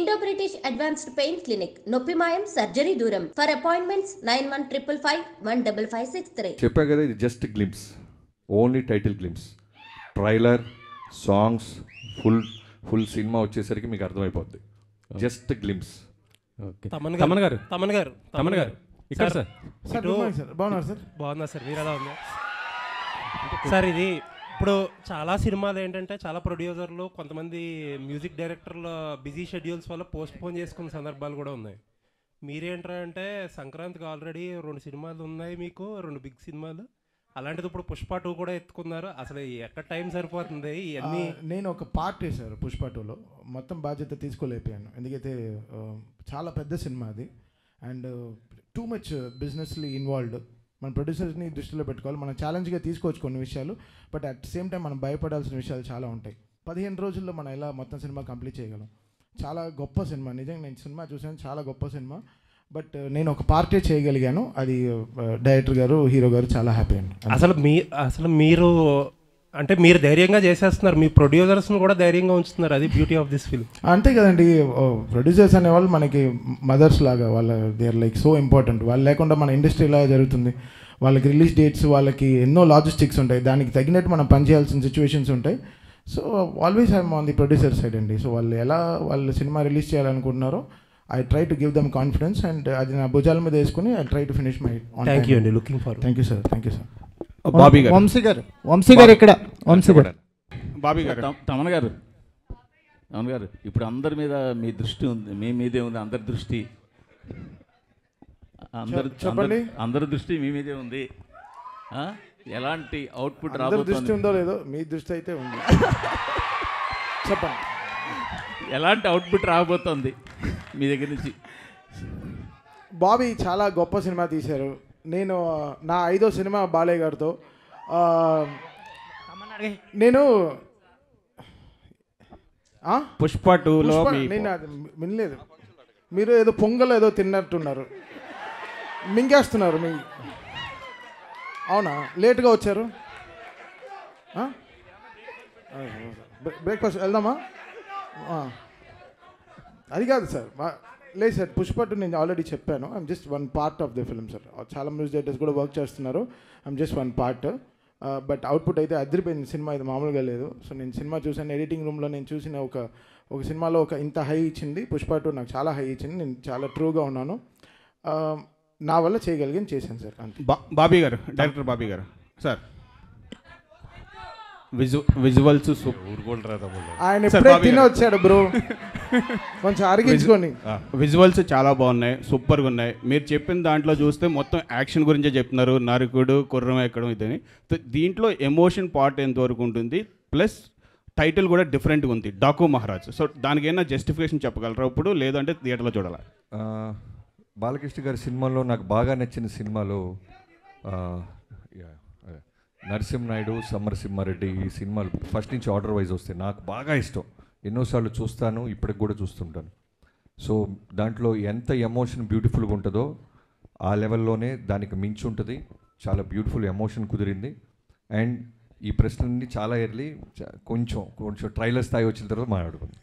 Indo-British Advanced Pain Clinic, నొప్పిమాయం surgery దూరం. For appointments 9155515563. చెప్పా కదా, ఇది just glimpse, only title glimpse. Trailer, songs, full cinema వచ్చేసరికి మీకు అర్థమైపోద్ది. Just glimpse. తమన్ గారు ఇక్కడ సార్. బాగున్నారు సార్. బాగున్నా సార్, మీరు ఎలా ఉన్నారు సార్? ఇది ఇప్పుడు చాలా సినిమాలు ఏంటంటే చాలా ప్రొడ్యూసర్లు, కొంతమంది మ్యూజిక్ డైరెక్టర్లు బిజీ షెడ్యూల్స్ వల్ల పోస్ట్ పోన్ చేసుకున్న సందర్భాలు కూడా ఉన్నాయి. మీరేంటంటే సంక్రాంతికి ఆల్రెడీ 2 సినిమాలు ఉన్నాయి, మీకు 2 బిగ్ సినిమాలు. అలాంటిది ఇప్పుడు పుష్ప 2 కూడా ఎత్తుకున్నారు. అసలు ఎక్కడ టైం సరిపోతుంది ఇవన్నీ? నేను ఒక పార్ట్ వేశారు పుష్ప 2లో, మొత్తం బాధ్యత తీసుకోలేకపోయాను. ఎందుకైతే చాలా పెద్ద సినిమా అది, అండ్ టూ మచ్ బిజినెస్లీ ఇన్వాల్వ్డ్. మన ప్రొడ్యూసర్స్ని దృష్టిలో పెట్టుకోవాలి. మనం ఛాలెంజ్గా తీసుకోవచ్చు కొన్ని విషయాలు, బట్ అట్ సేమ్ టైం మనం భయపడాల్సిన విషయాలు చాలా ఉంటాయి. 15 రోజుల్లో మనం ఎలా మొత్తం సినిమా కంప్లీట్ చేయగలం. చాలా గొప్ప సినిమా, నిజంగా నేను సినిమా చూసాను, చాలా గొప్ప సినిమా. బట్ నేను ఒక పార్టే చేయగలిగాను, అది డైరెక్టర్ గారు, హీరో గారు చాలా హ్యాపీ అండి. అసలు మీరు అంటే మీరు ధైర్యంగా చేసేస్తున్నారు, మీ ప్రొడ్యూసర్స్ని కూడా ధైర్యంగా ఉంచుతున్నారు. అది బ్యూటీ ఆఫ్ దిస్ ఫిల్మ్. అంతే కదండి, ప్రొడ్యూసర్స్ అనేవాళ్ళు మనకి మదర్స్ లాగా, వాళ్ళ they are like so important. వాళ్ళు లేకుండా మన ఇండస్ట్రీ ఇలా జరుగుతుంది. వాళ్ళకి రిలీజ్ డేట్స్, వాళ్ళకి ఎన్నో లాజిస్టిక్స్ ఉంటాయి, దానికి తగినట్టు మనం పనిచేయాల్సిన సిచ్యువేషన్స్ ఉంటాయి. So always I'm on the producer side అండి. సో వాళ్ళు సినిమా రిలీజ్ చేయాలనుకుంటున్నారో I try to give them confidence, and అది నా భుజాల మీద వేసుకుని I try to finish my. Thank you అండి, looking forward. Thank you sir. Vamsi గారు ఇక్కడ. బాబీ గారు, తమన్ గారు ఇప్పుడు అందరి మీద మీ దృష్టి ఉంది, మీ మీదే ఉంది అందరి దృష్టి. అందరి దృష్టి మీ మీదే ఉంది. ఎలాంటి అవుట్పుట్ రాబోతుంది? దృష్టి ఉందో లేదో, మీ దృష్టి అయితే ఉంది. చెప్పండి, ఎలాంటి అవుట్పుట్ రాబోతుంది మీ దగ్గర నుంచి? బాబీ చాలా గొప్ప సినిమా తీశారు. నేను నా 5వ సినిమా బాలయ్య గారితో. నేను పుష్ప 2లో నేను అది వినలేదు. మీరు ఏదో పొంగల్ ఏదో తిన్నట్టున్నారు, మింగేస్తున్నారు. అవునా, లేట్గా వచ్చారు? బ్రేక్ఫాస్ట్ వెళ్దామా? అది కాదు సార్, లేదు సార్. పుష్ప 2 నేను ఆల్రెడీ చెప్పాను, I'm just one part of the film sir. చాలా మ్యూజిక్ డైరెక్టర్స్ కూడా వర్క్ చేస్తున్నారు, I'm just one part. But output అయితే అదిరిపోయింది. సినిమా ఇది మామూలుగా లేదు. సో నేను సినిమా చూసాను, ఎడిటింగ్ రూమ్లో నేను చూసిన ఒక సినిమాలో ఇంత హై ఇచ్చింది పుష్ప 2 నాకు చాలా హై ఇచ్చింది. నేను చాలా ట్రూగా ఉన్నాను, నా వల్ల చేయగలిగాను, చేశాను సార్. అంతే. బాబీ గారు, డైరెక్టర్ బాబీ గారు సార్, విజువల్స్ ఆయన ఎప్పుడే తినే వచ్చాడు బ్రో, కొంచెం అరిగించుకొని. విజువల్స్ చాలా బాగున్నాయి, సూపర్గా ఉన్నాయి. మీరు చెప్పిన దాంట్లో చూస్తే మొత్తం యాక్షన్ గురించే చెప్తున్నారు, నరకుడు, కుర్రం ఎక్కడం ఇదని. దీంట్లో ఎమోషన్ పార్ట్ ఎంతవరకు ఉంటుంది, ప్లస్ టైటిల్ కూడా డిఫరెంట్గా ఉంది, డాకు మహారాజ్. సో దానికి ఏమైనా జస్టిఫికేషన్ చెప్పగలరా ఇప్పుడు, లేదంటే థియేటర్లో చూడాలా? బాలకృష్ణ గారి సినిమాలో నాకు బాగా నచ్చిన సినిమాలో నరసింహనాయుడు, సమరసింహారెడ్డి, ఈ సినిమాలు ఫస్ట్ నుంచి ఆర్డర్ వైజ్ వస్తాయి, నాకు బాగా ఇష్టం. ఎన్నోసార్లు చూస్తాను, ఇప్పటికి కూడా చూస్తుంటాను. సో దాంట్లో ఎంత ఎమోషన్ బ్యూటిఫుల్గా ఉంటుందో ఆ లెవెల్లోనే దానికి మించి ఉంటుంది. చాలా బ్యూటిఫుల్ ఎమోషన్ కుదిరింది. అండ్ ఈ ప్రశ్నని చాలా ఎర్లీ కొంచెం ట్రైలర్ స్థాయి వచ్చిన తర్వాత మాట్లాడుకుందాం.